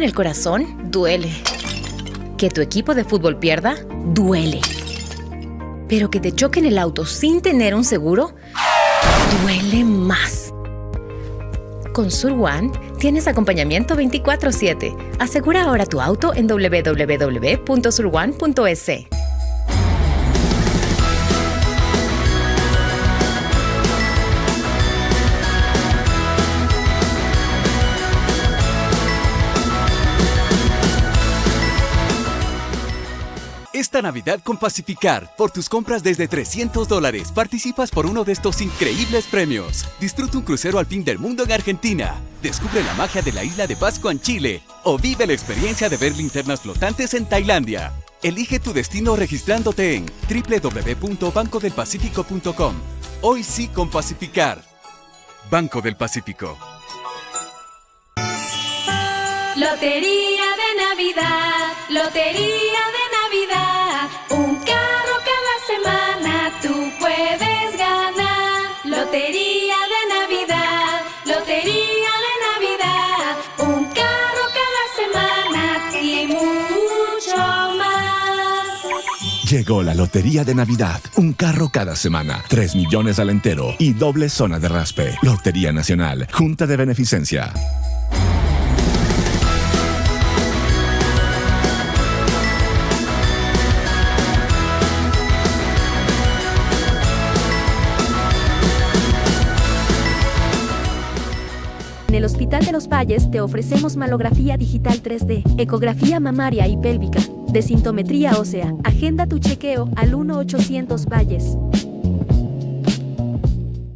rompan el corazón, duele. Que tu equipo de fútbol pierda, duele. Pero que te choquen el auto sin tener un seguro, duele más. Con Surone tienes acompañamiento 24/7. Asegura ahora tu auto en www.surone.es. Esta Navidad con Pacificar, por tus compras desde $300, participas por uno de estos increíbles premios. Disfruta un crucero al fin del mundo en Argentina. Descubre la magia de la isla de Pascua en Chile. O vive la experiencia de ver linternas flotantes en Tailandia. Elige tu destino registrándote en www.bancodelpacifico.com. Hoy sí con Pacificar. Banco del Pacífico. Lotería de Navidad, Lotería de Navidad, un carro cada semana tú puedes ganar. Lotería de Navidad, Lotería de Navidad, un carro cada semana y mucho más. Llegó la Lotería de Navidad, un carro cada semana, 3 millones al entero y doble zona de raspe. Lotería Nacional, Junta de Beneficencia. En el Hospital de los Valles te ofrecemos mamografía digital 3D, ecografía mamaria y pélvica, desintometría ósea. Agenda tu chequeo al 1-800 Valles.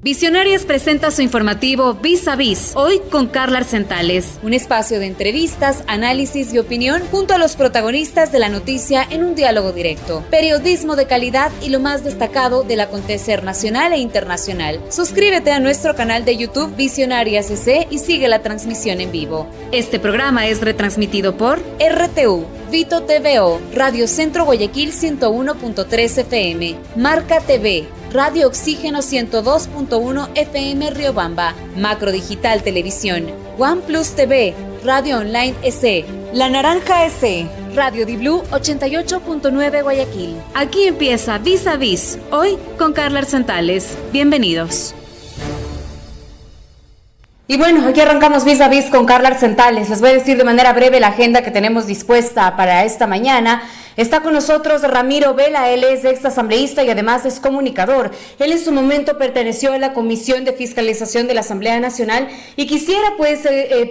Visionarias presenta su informativo Vis a Vis, hoy con Carla Arcentales, un espacio de entrevistas, análisis y opinión junto a los protagonistas de la noticia en un diálogo directo, periodismo de calidad y lo más destacado del acontecer nacional e internacional. Suscríbete a nuestro canal de YouTube Visionarias CC y sigue la transmisión en vivo. Este programa es retransmitido por RTU, Vito TVO, Radio Centro Guayaquil 101.3 FM, Marca TV, Radio Oxígeno 102.1 FM Riobamba, Macro Digital Televisión, OnePlus TV, Radio Online SE, La Naranja SE, Radio Di-Blue 88.9 Guayaquil. Aquí empieza Vis a Vis, hoy con Carla Arcentales. Bienvenidos. Y bueno, aquí arrancamos Vis a Vis con Carla Arcentales. Les voy a decir de manera breve la agenda que tenemos dispuesta para esta mañana. Está con nosotros Ramiro Vela, él es exasambleísta y además es comunicador. Él en su momento perteneció a la Comisión de Fiscalización de la Asamblea Nacional y quisiera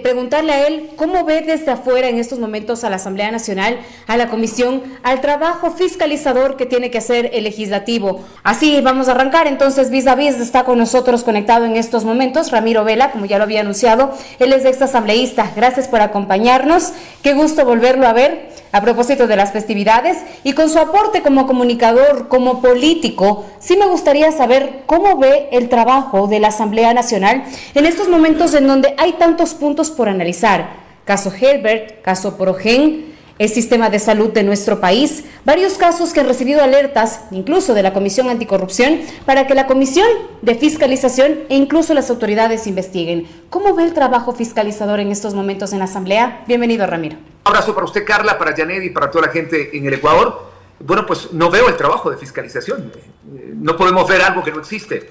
preguntarle a él cómo ve desde afuera en estos momentos a la Asamblea Nacional, a la Comisión, al trabajo fiscalizador que tiene que hacer el Legislativo. Así vamos a arrancar entonces Vis a Vis. Está con nosotros conectado en estos momentos Ramiro Vela, como ya lo había anunciado, él es exasambleísta. Gracias por acompañarnos, qué gusto volverlo a ver a propósito de las festividades y con su aporte como comunicador, como político. Sí me gustaría saber cómo ve el trabajo de la Asamblea Nacional en estos momentos en donde hay tantos puntos por analizar. Caso Helbert, caso Progen, el sistema de salud de nuestro país, varios casos que han recibido alertas, incluso de la Comisión Anticorrupción, para que la Comisión de Fiscalización e incluso las autoridades investiguen. ¿Cómo ve el trabajo fiscalizador en estos momentos en la Asamblea? Bienvenido, Ramiro. Un abrazo para usted, Carla, para Janet y para toda la gente en el Ecuador. Bueno, pues no veo el trabajo de fiscalización. No podemos ver algo que no existe.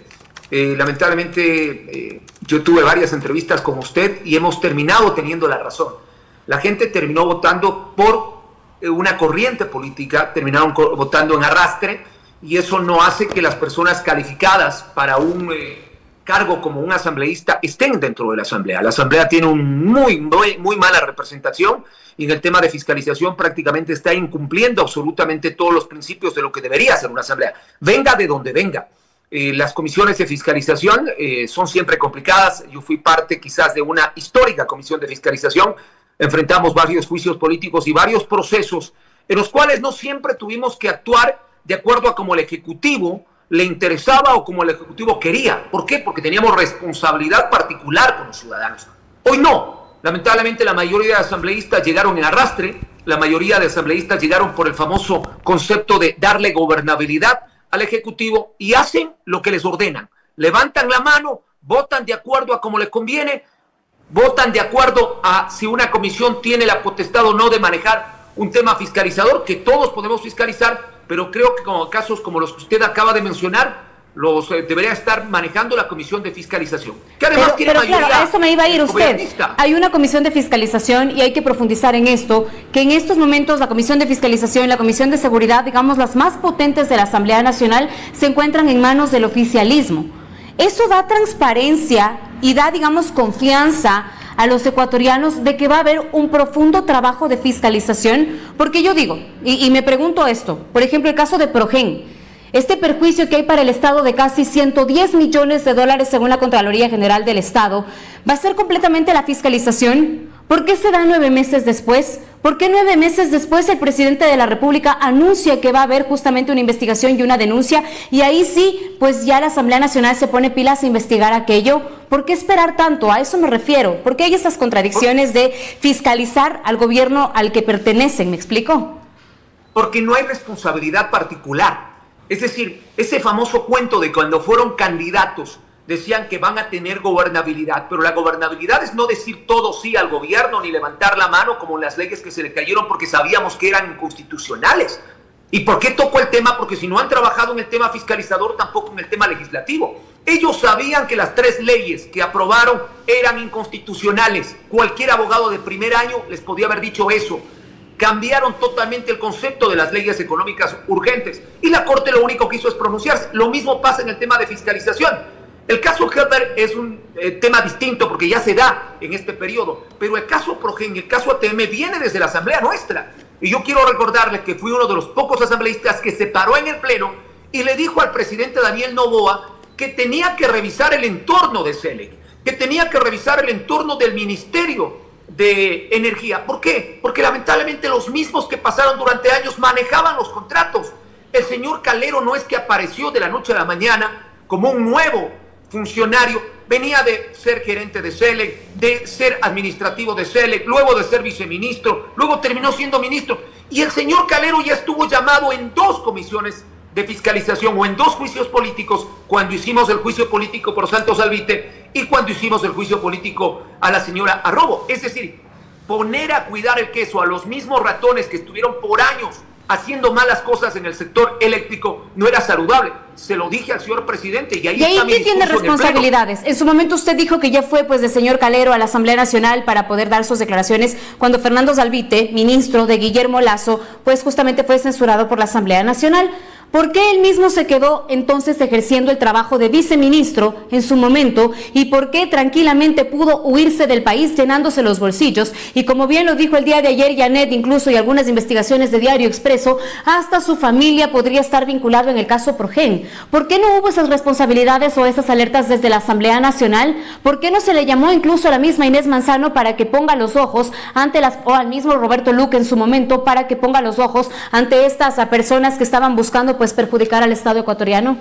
Lamentablemente, yo tuve varias entrevistas con usted y hemos terminado teniendo la razón. La gente terminó votando por una corriente política, terminaron votando en arrastre, y eso no hace que las personas calificadas para un cargo como un asambleísta estén dentro de la Asamblea. La Asamblea tiene una muy mala representación y en el tema de fiscalización prácticamente está incumpliendo absolutamente todos los principios de lo que debería ser una Asamblea. Venga de donde venga. Las comisiones de fiscalización son siempre complicadas. Yo fui parte quizás de una histórica comisión de fiscalización. Enfrentamos varios juicios políticos y varios procesos en los cuales no siempre tuvimos que actuar de acuerdo a como el Ejecutivo le interesaba o como el Ejecutivo quería. ¿Por qué? Porque teníamos responsabilidad particular con los ciudadanos. Hoy no. Lamentablemente la mayoría de asambleístas llegaron en arrastre, la mayoría de asambleístas llegaron por el famoso concepto de darle gobernabilidad al Ejecutivo y hacen lo que les ordenan. Levantan la mano, votan de acuerdo a como les conviene, votan de acuerdo a si una comisión tiene la potestad o no de manejar un tema fiscalizador, que todos podemos fiscalizar, pero creo que como casos como los que usted acaba de mencionar, los debería estar manejando la Comisión de Fiscalización. Que además tiene mayoría. Claro, a eso me iba a ir usted. Hay una Comisión de Fiscalización y hay que profundizar en esto, que en estos momentos la Comisión de Fiscalización y la Comisión de Seguridad, digamos las más potentes de la Asamblea Nacional, se encuentran en manos del oficialismo. Eso da transparencia y da, digamos, confianza a los ecuatorianos de que va a haber un profundo trabajo de fiscalización, porque yo digo, y me pregunto esto, por ejemplo, el caso de Progen. Este perjuicio que hay para el Estado de casi 110 millones de dólares según la Contraloría General del Estado, ¿va a ser completamente la fiscalización? ¿Por qué se da 9 meses después? ¿Por qué 9 meses después el presidente de la República anuncia que va a haber justamente una investigación y una denuncia? Y ahí sí, pues ya la Asamblea Nacional se pone pilas a investigar aquello. ¿Por qué esperar tanto? A eso me refiero. ¿Por qué hay esas contradicciones de fiscalizar al gobierno al que pertenecen? ¿Me explico? Porque no hay responsabilidad particular. Es decir, ese famoso cuento de cuando fueron candidatos decían que van a tener gobernabilidad, pero la gobernabilidad es no decir todo sí al gobierno ni levantar la mano como las leyes que se le cayeron porque sabíamos que eran inconstitucionales. ¿Y por qué tocó el tema? Porque si no han trabajado en el tema fiscalizador, tampoco en el tema legislativo. Ellos sabían que las 3 leyes que aprobaron eran inconstitucionales. Cualquier abogado de primer año les podía haber dicho eso. Cambiaron totalmente el concepto de las leyes económicas urgentes y la Corte lo único que hizo es pronunciarse. Lo mismo pasa en el tema de fiscalización. El caso Heber es un tema distinto porque ya se da en este periodo, pero el caso Progen y el caso ATM viene desde la Asamblea nuestra. Y yo quiero recordarle que fui uno de los pocos asambleístas que se paró en el Pleno y le dijo al presidente Daniel Noboa que tenía que revisar el entorno de CELEC, que tenía que revisar el entorno del Ministerio de Energía. ¿Por qué? Porque lamentablemente los mismos que pasaron durante años manejaban los contratos. El señor Calero no es que apareció de la noche a la mañana como un nuevo funcionario, venía de ser gerente de CELEC, de ser administrativo de CELEC, luego de ser viceministro, luego terminó siendo ministro, y el señor Calero ya estuvo llamado en 2 comisiones de fiscalización o en 2 juicios políticos, cuando hicimos el juicio político por Santos Albite y cuando hicimos el juicio político a la señora Arrobo. Es decir, poner a cuidar el queso a los mismos ratones que estuvieron por años haciendo malas cosas en el sector eléctrico no era saludable. Se lo dije al señor presidente y ahí está mi ¿quién tiene discurso responsabilidades? En su momento usted dijo que ya fue pues de señor Calero a la Asamblea Nacional para poder dar sus declaraciones cuando Fernando Zalbite, ministro de Guillermo Lasso, pues justamente fue censurado por la Asamblea Nacional. ¿Por qué él mismo se quedó entonces ejerciendo el trabajo de viceministro en su momento y por qué tranquilamente pudo huirse del país llenándose los bolsillos? Y como bien lo dijo el día de ayer Janet, incluso y algunas investigaciones de Diario Expreso, hasta su familia podría estar vinculado en el caso Progen. ¿Por qué no hubo esas responsabilidades o esas alertas desde la Asamblea Nacional? ¿Por qué no se le llamó incluso a la misma Inés Manzano para que ponga los ojos ante o al mismo Roberto Luque en su momento para que ponga los ojos ante estas personas que estaban buscando pues perjudicar al Estado ecuatoriano?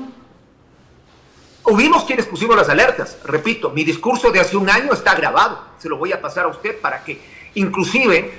Hubimos quienes pusimos las alertas. Repito, mi discurso de hace un año está grabado. Se lo voy a pasar a usted para que inclusive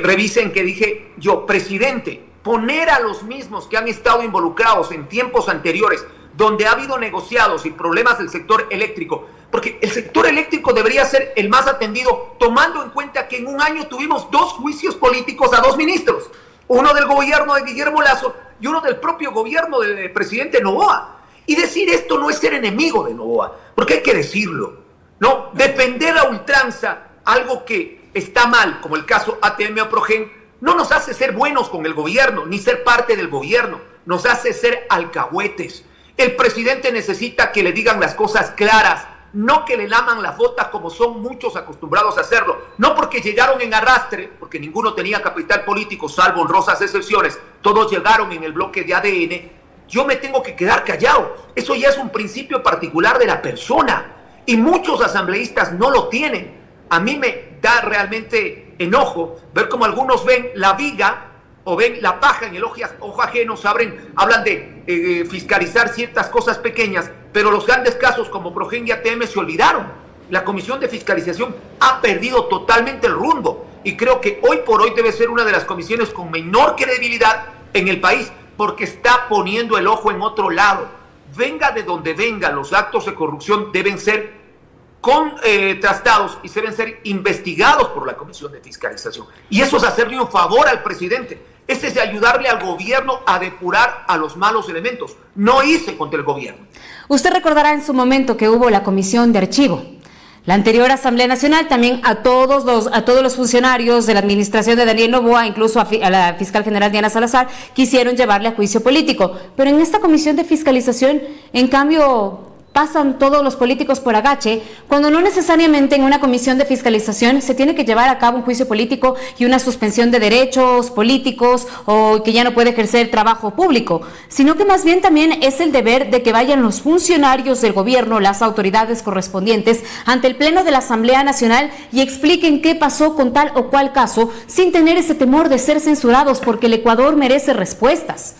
revisen que dije yo, presidente, poner a los mismos que han estado involucrados en tiempos anteriores, donde ha habido negociados y problemas del sector eléctrico, porque el sector eléctrico debería ser el más atendido, tomando en cuenta que en un año tuvimos 2 juicios políticos a 2 ministros. Uno del gobierno de Guillermo Lasso y uno del propio gobierno del presidente Noboa. Y decir esto no es ser enemigo de Noboa, porque hay que decirlo, ¿no? Defender a ultranza algo que está mal, como el caso ATM o Progen, no nos hace ser buenos con el gobierno, ni ser parte del gobierno, nos hace ser alcahuetes. El presidente necesita que le digan las cosas claras, no que le laman la bota como son muchos acostumbrados a hacerlo, no porque llegaron en arrastre, porque ninguno tenía capital político, salvo honrosas excepciones, todos llegaron en el bloque de ADN, yo me tengo que quedar callado. Eso ya es un principio particular de la persona, y muchos asambleístas no lo tienen. A mí me da realmente enojo ver cómo algunos ven la viga o ven la paja en el ojo ajeno, hablan de fiscalizar ciertas cosas pequeñas, pero los grandes casos como Progen y ATM se olvidaron. La Comisión de Fiscalización ha perdido totalmente el rumbo y creo que hoy por hoy debe ser una de las comisiones con menor credibilidad en el país porque está poniendo el ojo en otro lado. Venga de donde venga, los actos de corrupción deben ser contrastados y deben ser investigados por la Comisión de Fiscalización. Y eso es hacerle un favor al presidente. Ese es de ayudarle al gobierno a depurar a los malos elementos. No hice contra el gobierno. Usted recordará en su momento que hubo la comisión de archivo. La anterior Asamblea Nacional también a todos los funcionarios de la administración de Daniel Noboa, incluso a la fiscal general Diana Salazar, quisieron llevarle a juicio político. Pero en esta comisión de fiscalización, en cambio, pasan todos los políticos por agache, cuando no necesariamente en una comisión de fiscalización se tiene que llevar a cabo un juicio político y una suspensión de derechos políticos o que ya no puede ejercer trabajo público, sino que más bien también es el deber de que vayan los funcionarios del gobierno, las autoridades correspondientes, ante el Pleno de la Asamblea Nacional y expliquen qué pasó con tal o cual caso sin tener ese temor de ser censurados, porque el Ecuador merece respuestas.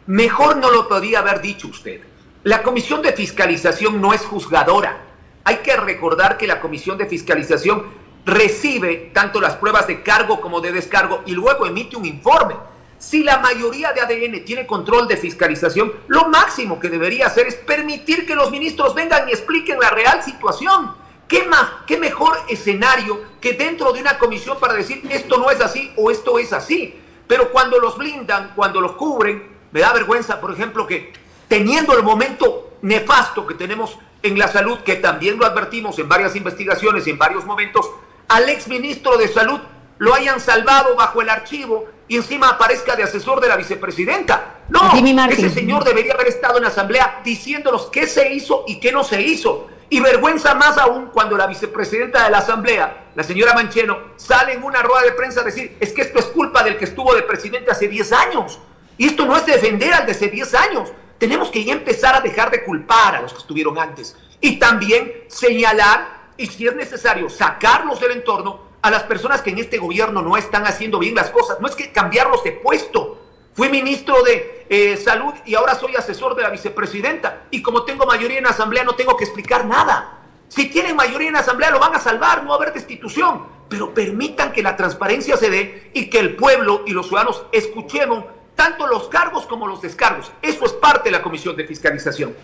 Mejor no lo podía haber dicho usted. La Comisión de Fiscalización no es juzgadora. Hay que recordar que la Comisión de Fiscalización recibe tanto las pruebas de cargo como de descargo y luego emite un informe. Si la mayoría de ADN tiene control de fiscalización, lo máximo que debería hacer es permitir que los ministros vengan y expliquen la real situación. ¿Qué mejor escenario que dentro de una comisión para decir esto no es así o esto es así? Pero cuando los blindan, cuando los cubren, me da vergüenza, por ejemplo, que teniendo el momento nefasto que tenemos en la salud, que también lo advertimos en varias investigaciones y en varios momentos, al exministro de Salud lo hayan salvado bajo el archivo y encima aparezca de asesor de la vicepresidenta. No, ese señor debería haber estado en la asamblea diciéndonos qué se hizo y qué no se hizo. Y vergüenza más aún cuando la vicepresidenta de la asamblea, la señora Mancheno, sale en una rueda de prensa a decir, es que esto es culpa del que estuvo de presidente hace 10 años. Y esto no es defender al de hace 10 años. Tenemos que ya empezar a dejar de culpar a los que estuvieron antes y también señalar y, si es necesario, sacarlos del entorno a las personas que en este gobierno no están haciendo bien las cosas. No es que cambiarlos de puesto. Fui ministro de Salud y ahora soy asesor de la vicepresidenta y como tengo mayoría en la asamblea no tengo que explicar nada. Si tienen mayoría en la asamblea lo van a salvar, no va a haber destitución, pero permitan que la transparencia se dé y que el pueblo y los ciudadanos escuchemos tanto los cargos como los descargos. Eso es parte de la Comisión de Fiscalización.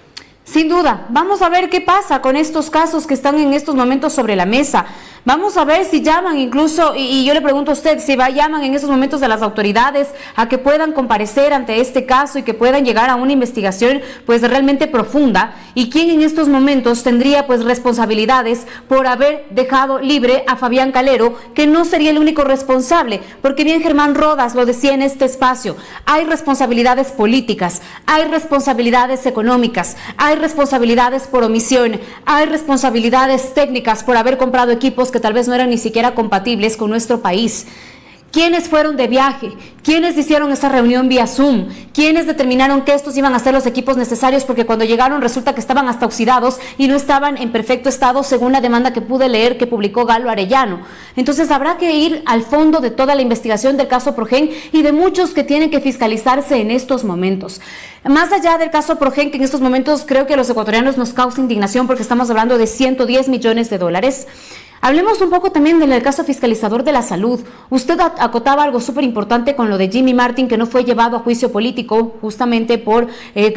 Sin duda, vamos a ver qué pasa con estos casos que están en estos momentos sobre la mesa. Vamos a ver si llaman incluso, y yo le pregunto a usted, si llaman en esos momentos a las autoridades a que puedan comparecer ante este caso y que puedan llegar a una investigación pues realmente profunda, y quién en estos momentos tendría pues responsabilidades por haber dejado libre a Fabián Calero, que no sería el único responsable, porque bien Germán Rodas lo decía en este espacio, hay responsabilidades políticas, hay responsabilidades económicas, hay responsabilidades por omisión, hay responsabilidades técnicas por haber comprado equipos que tal vez no eran ni siquiera compatibles con nuestro país. ¿Quiénes fueron de viaje? ¿Quiénes hicieron esta reunión vía Zoom? ¿Quiénes determinaron que estos iban a ser los equipos necesarios? Porque cuando llegaron resulta que estaban hasta oxidados y no estaban en perfecto estado según la demanda que pude leer que publicó Galo Arellano. Entonces habrá que ir al fondo de toda la investigación del caso Progen y de muchos que tienen que fiscalizarse en estos momentos. Más allá del caso Progen, que en estos momentos creo que a los ecuatorianos nos causa indignación porque estamos hablando de 110 millones de dólares. Hablemos un poco también del caso fiscalizador de la salud. Usted acotaba algo súper importante con lo de Jimmy Martin, que no fue llevado a juicio político justamente por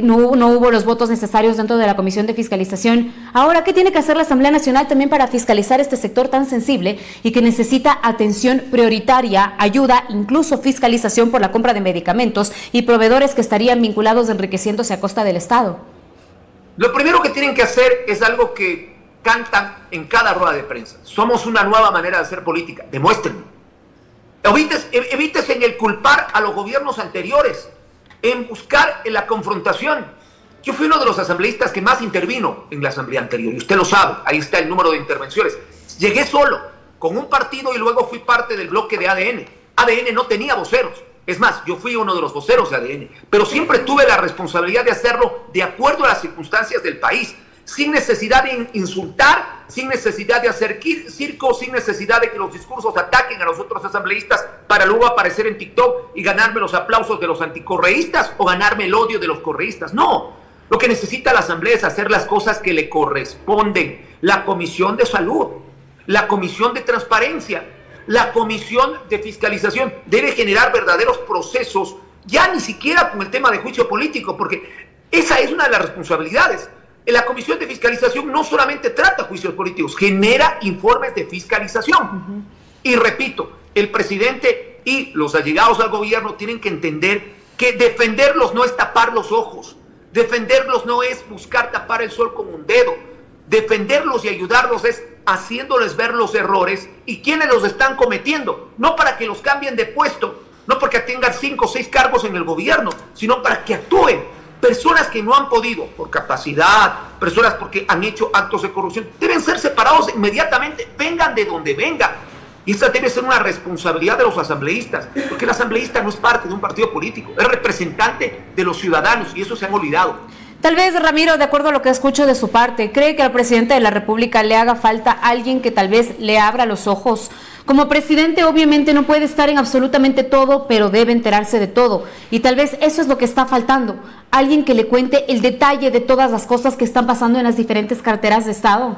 no hubo los votos necesarios dentro de la Comisión de Fiscalización. Ahora, ¿qué tiene que hacer la Asamblea Nacional también para fiscalizar este sector tan sensible y que necesita atención prioritaria, ayuda, incluso fiscalización por la compra de medicamentos y proveedores que estarían vinculados enriqueciéndose a costa del Estado? Lo primero que tienen que hacer es algo que cantan en cada rueda de prensa. Somos una nueva manera de hacer política. Demuéstrenlo. Evítese en el culpar a los gobiernos anteriores, en buscar la confrontación. Yo fui uno de los asambleístas que más intervino en la asamblea anterior, y usted lo sabe, ahí está el número de intervenciones. Llegué solo, con un partido, y luego fui parte del bloque de ADN. ADN no tenía voceros. Es más, yo fui uno de los voceros de ADN, pero siempre tuve la responsabilidad de hacerlo de acuerdo a las circunstancias del país, sin necesidad de insultar, sin necesidad de hacer circo, sin necesidad de que los discursos ataquen a los otros asambleístas para luego aparecer en TikTok y ganarme los aplausos de los anticorreístas o ganarme el odio de los correístas. No, lo que necesita la asamblea es hacer las cosas que le corresponden. La Comisión de Salud, la Comisión de Transparencia, la Comisión de Fiscalización debe generar verdaderos procesos, ya ni siquiera con el tema de juicio político, porque esa es una de las responsabilidades. La Comisión de Fiscalización no solamente trata juicios políticos, genera informes de fiscalización. Y repito, el presidente y los allegados al gobierno tienen que entender que defenderlos no es tapar los ojos, defenderlos no es buscar tapar el sol con un dedo, defenderlos y ayudarlos es haciéndoles ver los errores y quiénes los están cometiendo, no para que los cambien de puesto, no porque tengan 5 o 6 cargos en el gobierno, sino para que actúen. Personas que no han podido, por capacidad, personas porque han hecho actos de corrupción, deben ser separados inmediatamente, vengan de donde vengan. Y esa debe ser una responsabilidad de los asambleístas, porque el asambleísta no es parte de un partido político, es representante de los ciudadanos y eso se han olvidado. Tal vez, Ramiro, de acuerdo a lo que escucho de su parte, ¿cree que al presidente de la República le haga falta alguien que tal vez le abra los ojos? Como presidente obviamente no puede estar en absolutamente todo, pero debe enterarse de todo. Y tal vez eso es lo que está faltando. Alguien que le cuente el detalle de todas las cosas que están pasando en las diferentes carteras de Estado.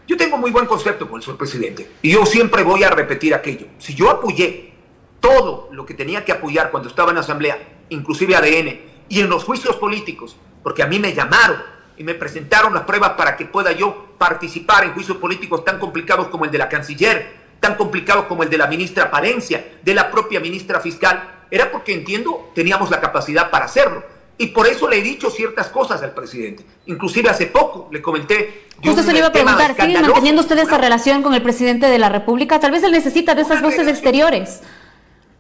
Yo tengo muy buen concepto con el señor presidente. Y yo siempre voy a repetir aquello. Si yo apoyé todo lo que tenía que apoyar cuando estaba en la Asamblea, inclusive ADN, y en los juicios políticos, porque a mí me llamaron y me presentaron las pruebas para que pueda yo participar en juicios políticos tan complicados como el de la canciller, tan complicados como el de la ministra Palencia, de la propia ministra fiscal, era porque entiendo teníamos la capacidad para hacerlo. Y por eso le he dicho ciertas cosas al presidente. Inclusive hace poco le comenté... Justo se le iba a preguntar, ¿siguen manteniendo usted esa relación con el presidente de la República? Tal vez él necesita de esas voces exteriores.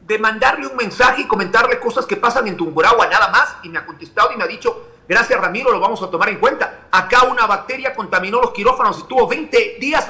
De mandarle un mensaje y comentarle cosas que pasan en Tungurahua, nada más, y me ha contestado y me ha dicho, gracias Ramiro, lo vamos a tomar en cuenta. Acá una bacteria contaminó los quirófanos y estuvo 20 días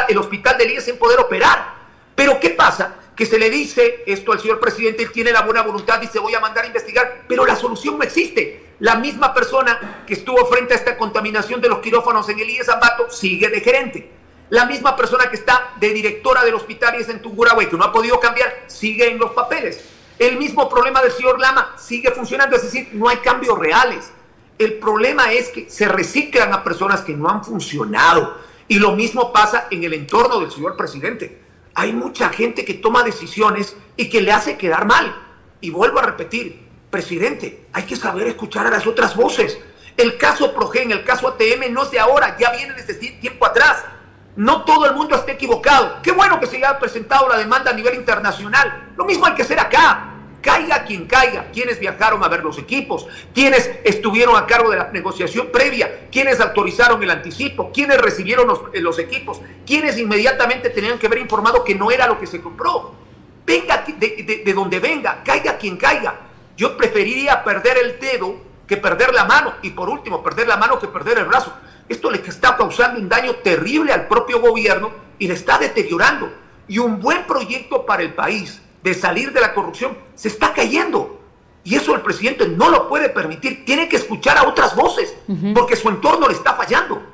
el hospital de Elías sin poder operar. Pero ¿qué pasa? Que se le dice esto al señor presidente, él tiene la buena voluntad, dice voy a mandar a investigar, pero la solución no existe. La misma persona que estuvo frente a esta contaminación de los quirófanos en Elías Ambato sigue de gerente. La misma persona que está de directora del hospital en Tungurahua y que no ha podido cambiar, sigue en los papeles. El mismo problema del señor Lama sigue funcionando, es decir, no hay cambios reales. El problema es que se reciclan a personas que no han funcionado. Y lo mismo pasa en el entorno del señor presidente. Hay mucha gente que toma decisiones y que le hace quedar mal. Y vuelvo a repetir, presidente, hay que saber escuchar a las otras voces. El caso Progen, el caso ATM no es de ahora, ya viene desde tiempo atrás. No todo el mundo está equivocado. Qué bueno que se haya presentado la demanda a nivel internacional. Lo mismo hay que hacer acá. Caiga quien caiga. Quienes viajaron a ver los equipos, quienes estuvieron a cargo de la negociación previa, quienes autorizaron el anticipo, quienes recibieron los equipos, quienes inmediatamente tenían que haber informado que no era lo que se compró. Venga de donde venga, caiga quien caiga. Yo preferiría perder el dedo que perder la mano. Y por último, perder la mano que perder el brazo. Esto le está causando un daño terrible al propio gobierno y le está deteriorando. Y un buen proyecto para el país de salir de la corrupción se está cayendo. Y eso el presidente no lo puede permitir. Tiene que escuchar a otras voces porque su entorno le está fallando.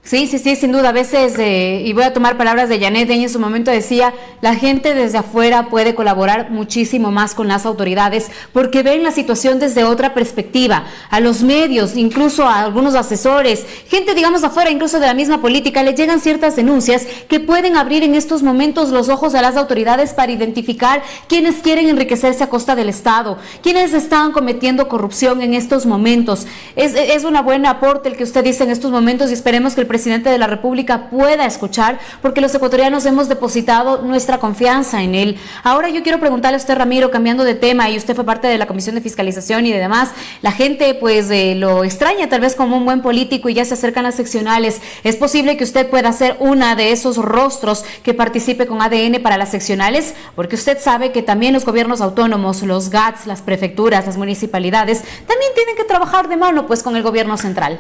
Sí, sin duda. A veces, y voy a tomar palabras de Janet, ella en su momento decía, la gente desde afuera puede colaborar muchísimo más con las autoridades porque ven la situación desde otra perspectiva. A los medios, incluso a algunos asesores, gente digamos afuera, incluso de la misma política, le llegan ciertas denuncias que pueden abrir en estos momentos los ojos a las autoridades para identificar quienes quieren enriquecerse a costa del Estado, quienes están cometiendo corrupción en estos momentos. Es una buena aporte el que usted dice en estos momentos y esperemos que el presidente de la República pueda escuchar, porque los ecuatorianos hemos depositado nuestra confianza en él. Ahora yo quiero preguntarle a usted, Ramiro, cambiando de tema, y usted fue parte de la Comisión de Fiscalización y de demás, la gente pues lo extraña tal vez como un buen político y ya se acercan las seccionales. ¿Es posible que usted pueda ser una de esos rostros que participe con ADN para las seccionales? Porque usted sabe que también los gobiernos autónomos, los GATS, las prefecturas, las municipalidades, también tienen que trabajar de mano pues con el gobierno central.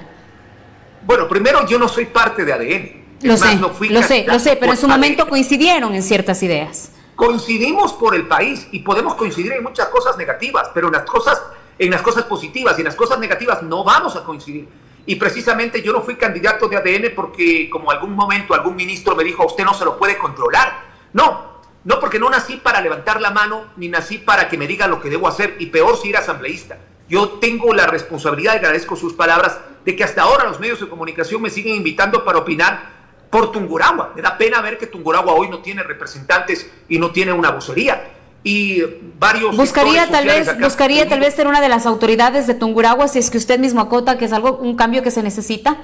Bueno, primero yo no soy parte de ADN. Lo sé, pero en su momento coincidieron en ciertas ideas. Coincidimos por el país y podemos coincidir en muchas cosas negativas, pero en las cosas positivas y en las cosas negativas no vamos a coincidir. Y precisamente yo no fui candidato de ADN porque como algún momento algún ministro me dijo, usted no se lo puede controlar. No porque no nací para levantar la mano, ni nací para que me digan lo que debo hacer, y peor si era asambleísta. Yo tengo la responsabilidad, y agradezco sus palabras, de que hasta ahora los medios de comunicación me siguen invitando para opinar por Tungurahua. Me da pena ver que Tungurahua hoy no tiene representantes y no tiene una vocería. y varios buscaría tal vez ser una de las autoridades de Tungurahua, si es que usted mismo acota que es un cambio que se necesita.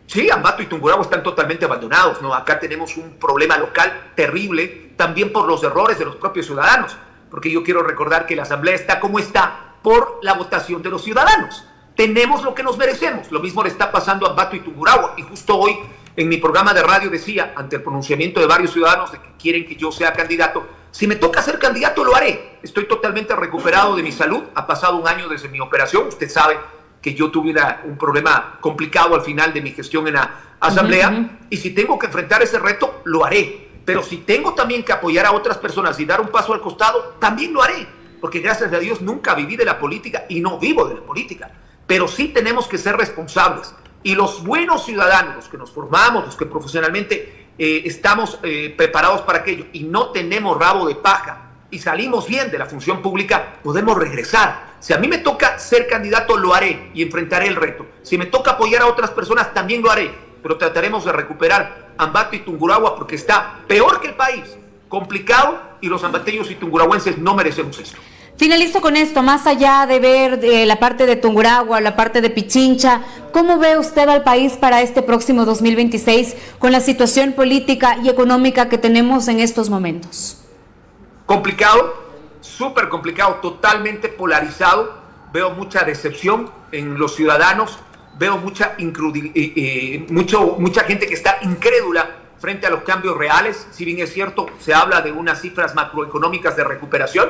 Sí, Ambato y Tungurahua están totalmente abandonados, ¿no? Acá tenemos un problema local terrible, también por los errores de los propios ciudadanos, porque yo quiero recordar que la Asamblea está como está por la votación de los ciudadanos. Tenemos lo que nos merecemos. Lo mismo le está pasando a Ambato y Tungurahua. Y justo hoy, en mi programa de radio decía, ante el pronunciamiento de varios ciudadanos de que quieren que yo sea candidato, si me toca ser candidato, lo haré. Estoy totalmente recuperado de mi salud. Ha pasado un año desde mi operación. Usted sabe que yo tuve un problema complicado al final de mi gestión en la Asamblea. Y si tengo que enfrentar ese reto, lo haré. Pero si tengo también que apoyar a otras personas y dar un paso al costado, también lo haré. Porque gracias a Dios nunca viví de la política y no vivo de la política. Pero sí tenemos que ser responsables. Y los buenos ciudadanos, los que nos formamos, los que profesionalmente estamos preparados para aquello y no tenemos rabo de paja y salimos bien de la función pública, podemos regresar. Si a mí me toca ser candidato, lo haré y enfrentaré el reto. Si me toca apoyar a otras personas, también lo haré. Pero trataremos de recuperar Ambato y Tungurahua porque está peor que el país, complicado, y los ambateños y tungurahuenses no merecemos esto. Finalizo con esto, más allá de ver la parte de Tungurahua, la parte de Pichincha, ¿cómo ve usted al país para este próximo 2026 con la situación política y económica que tenemos en estos momentos? Complicado, súper complicado, totalmente polarizado. Veo mucha decepción en los ciudadanos, veo mucha gente que está incrédula frente a los cambios reales. Si bien es cierto, se habla de unas cifras macroeconómicas de recuperación.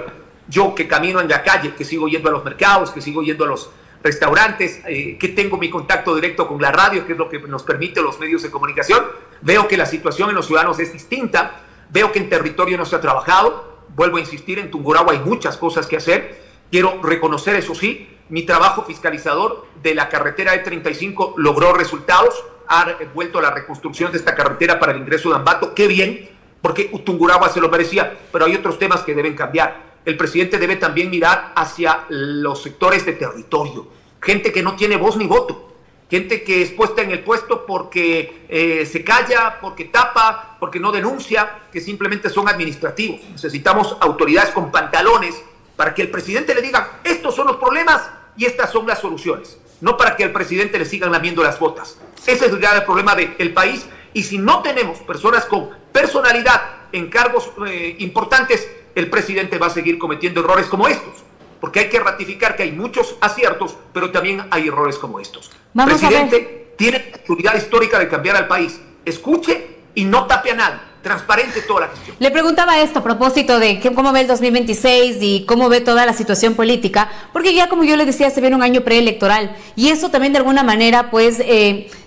Yo que camino en la calle, que sigo yendo a los mercados, que sigo yendo a los restaurantes, que tengo mi contacto directo con la radio, que es lo que nos permite los medios de comunicación, veo que la situación en los ciudadanos es distinta, veo que en territorio no se ha trabajado. Vuelvo a insistir, en Tungurahua hay muchas cosas que hacer. Quiero reconocer, eso sí, mi trabajo fiscalizador de la carretera E35 logró resultados. Ha vuelto a la reconstrucción de esta carretera para el ingreso de Ambato. Qué bien, porque Tungurahua se lo merecía, pero hay otros temas que deben cambiar. El presidente debe también mirar hacia los sectores de territorio. Gente que no tiene voz ni voto. Gente que es puesta en el puesto porque se calla, porque tapa, porque no denuncia, que simplemente son administrativos. Necesitamos autoridades con pantalones para que el presidente le diga, estos son los problemas y estas son las soluciones. No para que al presidente le sigan lamiendo las botas. Ese es el grave problema del país. Y si no tenemos personas con personalidad en cargos importantes, el presidente va a seguir cometiendo errores como estos. Porque hay que ratificar que hay muchos aciertos, pero también hay errores como estos. El presidente tiene la autoridad histórica de cambiar al país. Escuche y no tape a nadie. Transparente toda la gestión. Le preguntaba esto a propósito de cómo ve el 2026 y cómo ve toda la situación política, porque ya como yo le decía, se viene un año preelectoral y eso también de alguna manera pues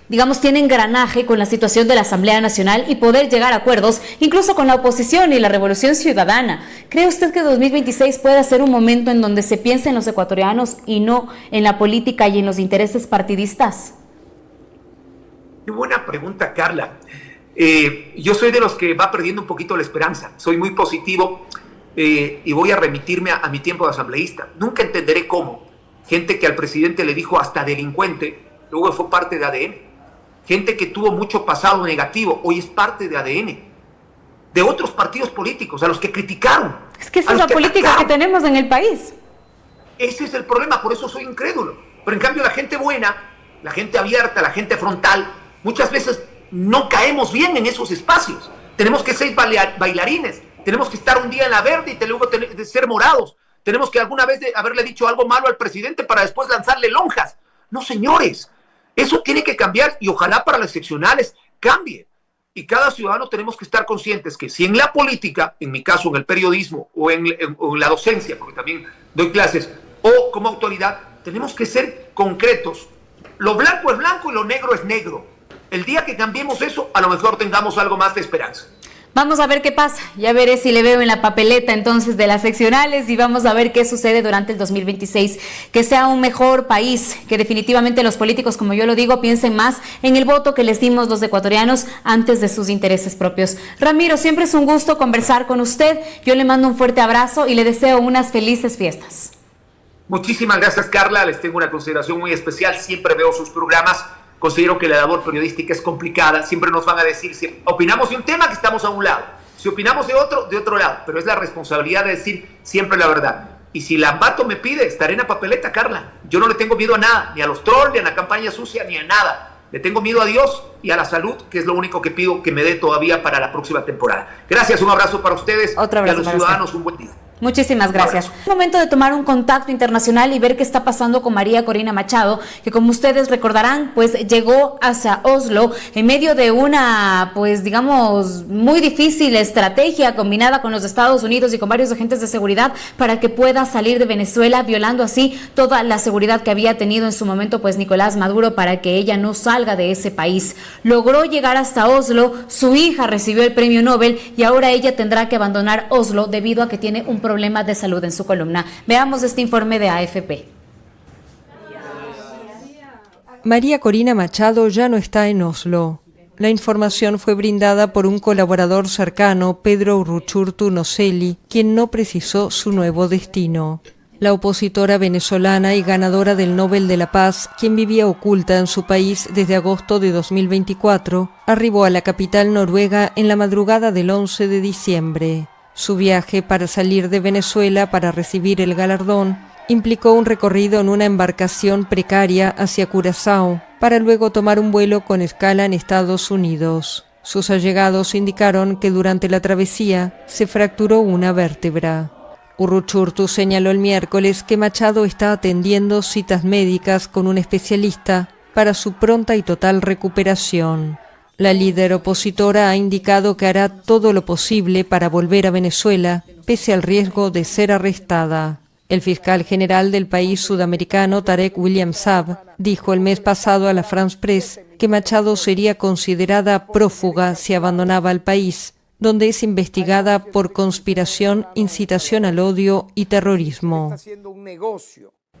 digamos tiene engranaje con la situación de la Asamblea Nacional y poder llegar a acuerdos incluso con la oposición y la Revolución Ciudadana. ¿Cree usted que 2026 puede ser un momento en donde se piense en los ecuatorianos y no en la política y en los intereses partidistas? Qué buena pregunta, Carla. Yo soy de los que va perdiendo un poquito la esperanza. Soy muy positivo y voy a remitirme a mi tiempo de asambleísta. Nunca entenderé cómo gente que al presidente le dijo hasta delincuente, luego fue parte de ADN. Gente que tuvo mucho pasado negativo, hoy es parte de ADN. De otros partidos políticos, a los que criticaron. Es que esa es la política que tenemos en el país. Ese es el problema, por eso soy incrédulo. Pero en cambio la gente buena, la gente abierta, la gente frontal, muchas veces no caemos bien en esos espacios. Tenemos que ser bailarines, tenemos que estar un día en la verde y luego de ser morados. Tenemos que alguna vez haberle dicho algo malo al presidente para después lanzarle lonjas. No, señores, eso tiene que cambiar y ojalá para las seccionales cambie. Y cada ciudadano tenemos que estar conscientes que si en la política, en mi caso en el periodismo o en la docencia, porque también doy clases, o como autoridad, tenemos que ser concretos. Lo blanco es blanco y lo negro es negro. El día que cambiemos eso, a lo mejor tengamos algo más de esperanza. Vamos a ver qué pasa, ya veré si le veo en la papeleta entonces de las seccionales y vamos a ver qué sucede durante el 2026, que sea un mejor país, que definitivamente los políticos, como yo lo digo, piensen más en el voto que les dimos los ecuatorianos antes de sus intereses propios. Ramiro, siempre es un gusto conversar con usted, yo le mando un fuerte abrazo y le deseo unas felices fiestas. Muchísimas gracias, Carla, les tengo una consideración muy especial, siempre veo sus programas. Considero que la labor periodística es complicada, siempre nos van a decir, si opinamos de un tema, que estamos a un lado. Si Si opinamos de otro lado, pero es la responsabilidad de decir siempre la verdad. Y si Lambato me pide, estaré en la papeleta, Carla. Yo no le tengo miedo a nada, ni a los trolls, ni a la campaña sucia, ni a nada. Le tengo miedo a Dios y a la salud, que es lo único que pido que me dé todavía para la próxima temporada. Gracias, un abrazo para ustedes y a los ciudadanos un buen día. Muchísimas gracias. Es momento de tomar un contacto internacional y ver qué está pasando con María Corina Machado, que como ustedes recordarán, pues llegó hacia Oslo en medio de una, pues digamos, muy difícil estrategia combinada con los Estados Unidos y con varios agentes de seguridad para que pueda salir de Venezuela, violando así toda la seguridad que había tenido en su momento pues Nicolás Maduro para que ella no salga de ese país. Logró llegar hasta Oslo, su hija recibió el premio Nobel y ahora ella tendrá que abandonar Oslo debido a que tiene un problema de salud en su columna. Veamos este informe de AFP. María Corina Machado ya no está en Oslo. La información fue brindada por un colaborador cercano, Pedro Urruchurtu Nocelli, quien no precisó su nuevo destino. La opositora venezolana y ganadora del Nobel de la Paz, quien vivía oculta en su país desde agosto de 2024, arribó a la capital noruega en la madrugada del 11 de diciembre. Su viaje para salir de Venezuela para recibir el galardón implicó un recorrido en una embarcación precaria hacia Curazao, para luego tomar un vuelo con escala en Estados Unidos. Sus allegados indicaron que durante la travesía se fracturó una vértebra. Urruchurtu señaló el miércoles que Machado está atendiendo citas médicas con un especialista para su pronta y total recuperación. La líder opositora ha indicado que hará todo lo posible para volver a Venezuela, pese al riesgo de ser arrestada. El fiscal general del país sudamericano, Tarek William Saab, dijo el mes pasado a la France Press que Machado sería considerada prófuga si abandonaba el país, donde es investigada por conspiración, incitación al odio y terrorismo.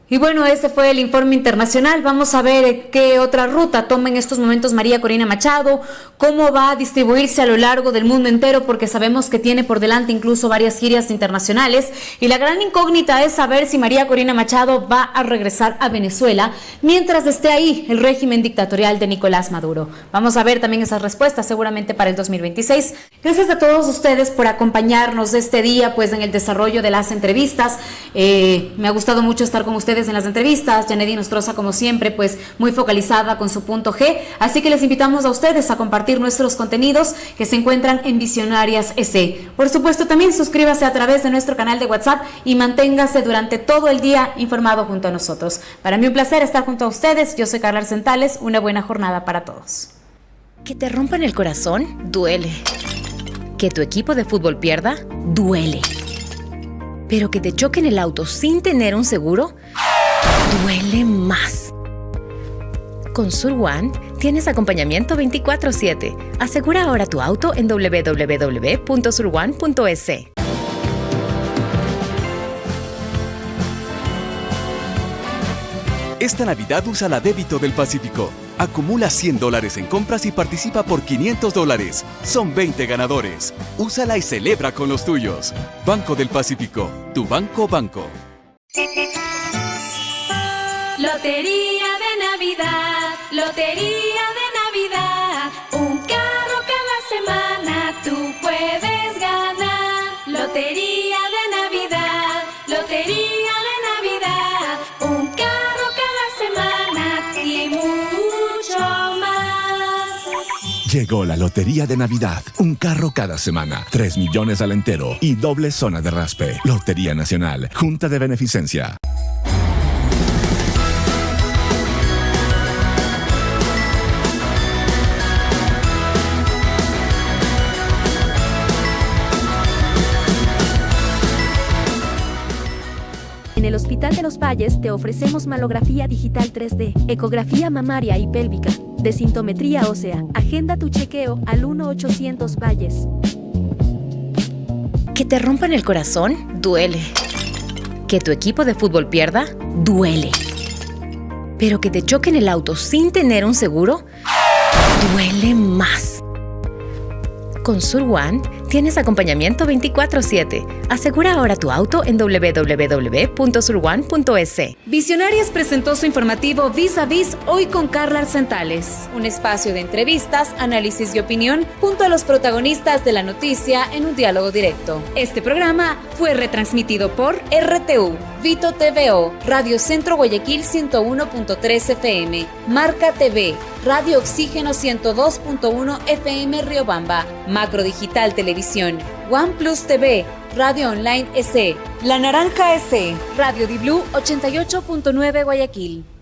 Y bueno, ese fue el informe internacional. Vamos a ver qué otra ruta toma en estos momentos María Corina Machado, cómo va a distribuirse a lo largo del mundo entero, porque sabemos que tiene por delante incluso varias giras internacionales. Y la gran incógnita es saber si María Corina Machado va a regresar a Venezuela mientras esté ahí el régimen dictatorial de Nicolás Maduro. Vamos a ver también esas respuestas seguramente para el 2026. Gracias a todos ustedes por acompañarnos este día pues en el desarrollo de las entrevistas. Me ha gustado mucho estar con ustedes en las entrevistas. Yanedi Nostroza, como siempre, pues muy focalizada con su punto G, así que les invitamos a ustedes a compartir nuestros contenidos que se encuentran en Visionarias SE. Por supuesto, también suscríbase a través de nuestro canal de WhatsApp y manténgase durante todo el día informado junto a nosotros. Para mí un placer estar junto a ustedes. Yo soy Carla Arsentales. Una buena jornada para todos. Que te rompan el corazón, duele. Que tu equipo de fútbol pierda, duele. Pero que te choquen el auto sin tener un seguro, duele más. Con Sur One tienes acompañamiento 24/7. Asegura ahora tu auto en www.surone.es. Esta Navidad usa la Débito del Pacífico. Acumula $100 en compras y participa por $500. Son 20 ganadores. Úsala y celebra con los tuyos. Banco del Pacífico. Tu banco. Lotería de Navidad, Lotería de Navidad. Un carro cada semana tú puedes ganar. Lotería de Navidad, Lotería de Navidad. Un carro cada semana y mucho más. Llegó la Lotería de Navidad. Un carro cada semana, 3 millones al entero y doble zona de raspe. Lotería Nacional, Junta de Beneficencia. En el Hospital de los Valles te ofrecemos mamografía digital 3D, ecografía mamaria y pélvica, desintometría ósea. Agenda tu chequeo al 1-800 Valles. Que te rompan el corazón, duele. Que tu equipo de fútbol pierda, duele. Pero que te choquen el auto sin tener un seguro, duele más. Con Sur One Tienes acompañamiento 24/7. Asegura ahora tu auto en www.surone.es. Visionarias presentó su informativo Vis a Vis hoy con Carla Arcentales, un espacio de entrevistas, análisis y opinión junto a los protagonistas de la noticia en un diálogo directo. Este programa fue retransmitido por RTU, Vito TVO, Radio Centro Guayaquil 101.3 FM, Marca TV, Radio Oxígeno 102.1 FM Riobamba, Macro Digital Televisión, OnePlus TV, Radio Online SE, La Naranja SE, Radio Di Blue 88.9 Guayaquil.